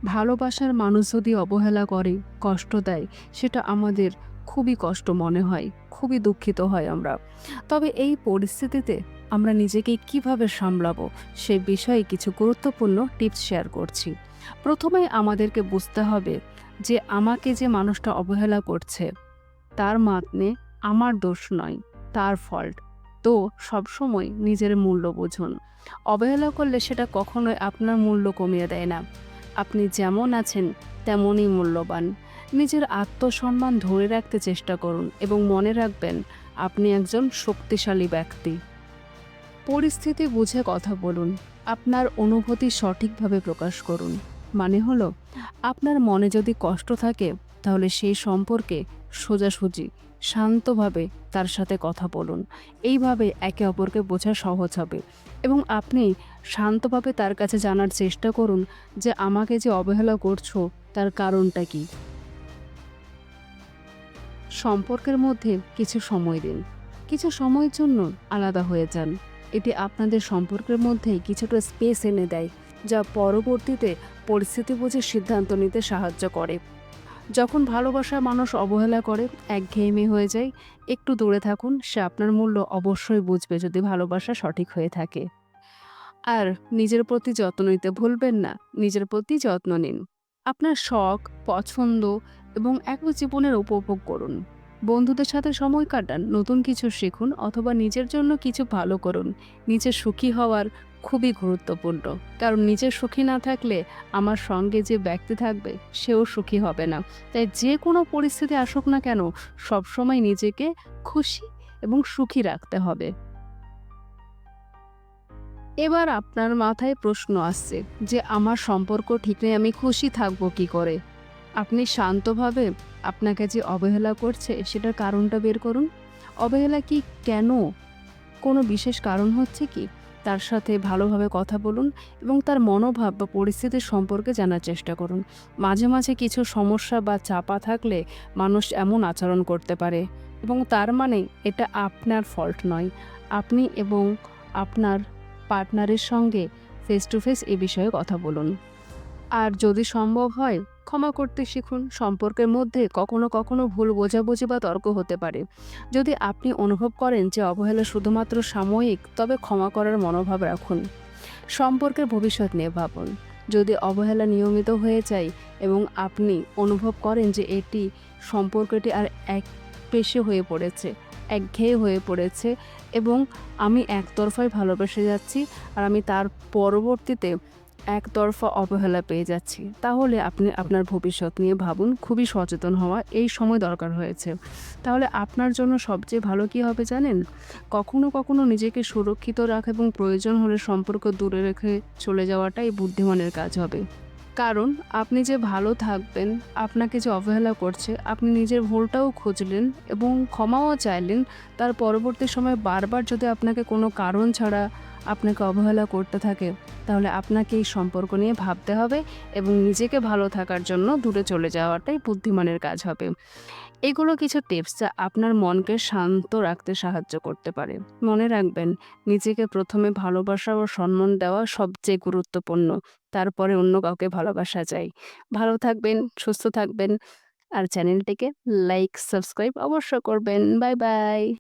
ভালোবাসার মানুষ যদি অবহেলা করে, কষ্ট দেয়, সেটা আমাদের খুবই কষ্ট মনে হয়, খুবই দুঃখিত হয় আমরা। তবে এই পরিস্থিতিতে আমরা নিজেকে কিভাবে সামলাবো সে বিষয়ে কিছু গুরুত্বপূর্ণ টিপস শেয়ার করছি। প্রথমেই আমাদেরকে বুঝতে হবে যে আমাকে যে মানুষটা অবহেলা করছে তার মানে আমার দোষ নয়, তার ফল্ট। তো সবসময় নিজের মূল্য বুঝুন। অবহেলা করলে সেটা কখনোই আপনার মূল্য কমিয়ে দেয় না। আপনি যেমন আছেন তেমনই মূল্যবান। নিজের আত্মসম্মান ধরে রাখতে চেষ্টা করুন এবং মনে রাখবেন আপনি একজন শক্তিশালী ব্যক্তি। পরিস্থিতি বুঝে কথা বলুন। আপনার অনুভূতি সঠিকভাবে প্রকাশ করুন। মানে হলো, আপনার মনে যদি কষ্ট থাকে তাহলে সেই সম্পর্কে সোজাসুজি শান্তভাবে তার সাথে কথা বলুন। এইভাবে একে অপরকে বোঝা সহজ হবে এবং আপনি শান্তভাবে তার কাছে জানার চেষ্টা করুন যে আমাকে যে অবহেলা করছো তার কারণটা কি। সম্পর্কের মধ্যে কিছু সময় দিন। কিছু সময়ের জন্য আলাদা হয়ে যান। এটি আপনাদের সম্পর্কের মধ্যে কিছুটা স্পেস এনে দেয়, যা পরবর্তীতে পরিস্থিতি বুঝে সিদ্ধান্ত নিতে সাহায্য করে। যখন ভালোবাসার মানুষ অবহেলা করে, একঘেয়েমি হয়ে যায়, একটু দূরে থাকুন। সে আপনার মূল্য অবশ্যই বুঝবে যদি ভালোবাসা সঠিক হয়ে থাকে। আর নিজের প্রতি যত্ন নিতে ভুলবেন না। নিজের প্রতি যত্ন নিন। আপনার শখ, পছন্দ এবং একক জীবনের উপভোগ করুন। বন্ধুদের সাথে সময় কাটান, নতুন কিছু শিখুন অথবা নিজের জন্য কিছু ভালো করুন। নিজে সুখী হওয়ার খুবই গুরুত্বপূর্ণ। কারণ নিজে সুখী না থাকলে আমার সঙ্গে যে ব্যক্তি থাকবে সেও সুখী হবে না। তাই যে কোনো পরিস্থিতি আসুক না কেন, সবসময় নিজেকে খুশি এবং সুখী রাখতে হবে। এবার আপনার মাথায় প্রশ্ন আসছে যে আমার সম্পর্ক ঠিক নেই, আমি খুশি থাকবো কি করে? আপনি শান্তভাবে আপনাকে যে অবহেলা করছে সেটার কারণটা বের করুন। অবহেলা কি কেন? কোনো বিশেষ কারণ হচ্ছে কি? তার সাথে ভালোভাবে কথা বলুন এবং তার মনোভাব বা পরিস্থিতি সম্পর্কে জানার চেষ্টা করুন। মাঝে, মাঝে কিছু সমস্যা বা চাপা থাকলে মানুষ এমন আচরণ করতে পারে এবং তার মানে এটা আপনার ফল্ট নয়। আপনি এবং আপনার পার্টনারের সঙ্গে ফেস টু ফেস এ বিষয়ে কথা বলুন। আর যদি সম্ভব হয়, ক্ষমা করতে শিখুন। সম্পর্কের মধ্যে কখনো কখনো ভুল বোঝাবুঝি বা তর্ক হতে পারে। যদি আপনি অনুভব করেন যে অবহেলা শুধুমাত্র সাময়িক, তবে ক্ষমা করার মনোভাব রাখুন। সম্পর্কের ভবিষ্যৎ নিয়ে ভাবুন। যদি অবহেলা নিয়মিত হয়ে যায় এবং আপনি অনুভব করেন যে এটি সম্পর্কটি আর একপেশে হয়ে পড়েছে, একঘেয়ে হয়ে পড়েছে এবং আমি একতরফায় ভালোবেসে যাচ্ছি আর আমি তার পরবর্তীতে একতরফা অবহেলা পেয়ে যাচ্ছি, তাহলে আপনি আপনার ভবিষ্যৎ নিয়ে ভাবুন। খুবই সচেতন হওয়া এই সময় দরকার হয়েছে। তাহলে আপনার জন্য সবচেয়ে ভালো কি হবে জানেন? কখনো কখনো নিজেকে সুরক্ষিত রাখা এবং প্রয়োজন হলে সম্পর্ক দূরে রেখে চলে যাওয়াটাই বুদ্ধিমানের কাজ হবে। কারণ আপনি যে ভালো থাকবেন, আপনাকে যে অবহেলা করছে, আপনি নিজের ভুলটাও খুঁজলেন এবং ক্ষমাও চাইলেন। তার পরবর্তী সময়ে বারবার যদি আপনাকে কোনো কারণ ছাড়া আপনাকে অবহেলা করতে থাকে, তাহলে আপনাকে এই সম্পর্ক নিয়ে ভাবতে হবে এবং নিজেকে ভালো থাকার জন্য দূরে চলে যাওয়াটাই বুদ্ধিমানের কাজ হবে। এগুলো কিছু টিপস যা আপনার মনকে শান্ত রাখতে সাহায্য করতে পারে। মনে রাখবেন, নিজেকে প্রথমে ভালোবাসা ও সম্মান দেওয়া সবচেয়ে গুরুত্বপূর্ণ। তারপরে অন্য কাউকে ভালোবাসা যায়। ভালো থাকবেন, সুস্থ থাকবেন আর চ্যানেলটিকে লাইক, সাবস্ক্রাইব অবশ্য করবেন। Bye bye.